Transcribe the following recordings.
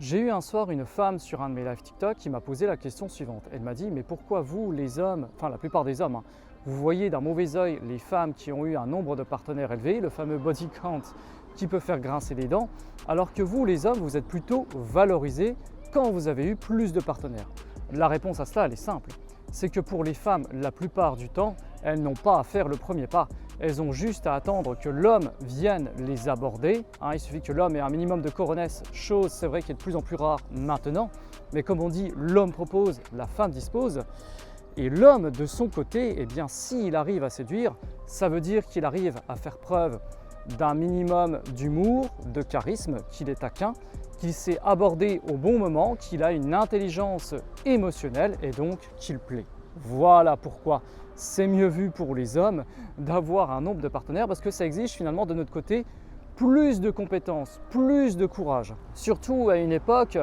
J'ai eu un soir une femme sur un de mes lives TikTok qui m'a posé la question suivante. Elle m'a dit: mais pourquoi vous, les hommes, enfin la plupart des hommes, hein, vous voyez d'un mauvais œil les femmes qui ont eu un nombre de partenaires élevé, le fameux body count qui peut faire grincer les dents, alors que vous, les hommes, vous êtes plutôt valorisés quand vous avez eu plus de partenaires? La réponse à cela, elle est simple. C'est que pour les femmes, la plupart du temps, elles n'ont pas à faire le premier pas. Elles ont juste à attendre que l'homme vienne les aborder. Il suffit que l'homme ait un minimum de coronesse, chose c'est vrai qui est de plus en plus rare maintenant. Mais comme on dit, l'homme propose, la femme dispose. Et l'homme, de son côté, eh bien, s'il arrive à séduire, ça veut dire qu'il arrive à faire preuve d'un minimum d'humour, de charisme, qu'il est taquin, qu'il sait aborder au bon moment, qu'il a une intelligence émotionnelle et donc qu'il plaît. Voilà pourquoi c'est mieux vu pour les hommes d'avoir un nombre de partenaires, parce que ça exige finalement de notre côté plus de compétences, plus de courage. Surtout à une époque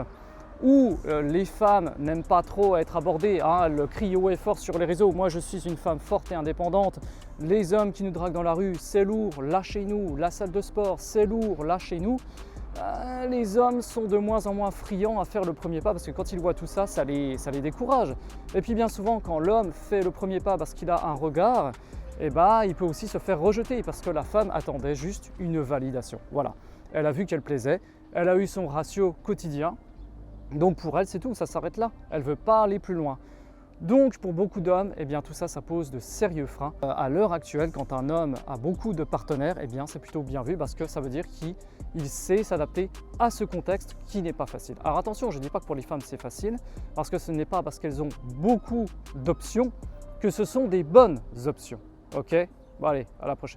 où les femmes n'aiment pas trop être abordées, elles crient haut et fort sur les réseaux: moi je suis une femme forte et indépendante, les hommes qui nous draguent dans la rue, c'est lourd, lâchez-nous, la salle de sport, c'est lourd, lâchez-nous. Les hommes sont de moins en moins friands à faire le premier pas, parce que quand ils voient tout ça, ça les décourage. Et puis bien souvent, quand l'homme fait le premier pas parce qu'il a un regard, il peut aussi se faire rejeter parce que la femme attendait juste une validation. Voilà, elle a vu qu'elle plaisait, elle a eu son ratio quotidien, donc pour elle c'est tout, ça s'arrête là, elle ne veut pas aller plus loin. Donc pour beaucoup d'hommes, tout ça, ça pose de sérieux freins. À l'heure actuelle, quand un homme a beaucoup de partenaires, c'est plutôt bien vu, parce que ça veut dire qu'il sait s'adapter à ce contexte qui n'est pas facile. Alors attention, je ne dis pas que pour les femmes c'est facile, parce que ce n'est pas parce qu'elles ont beaucoup d'options que ce sont des bonnes options. Ok? Bon allez, à la prochaine.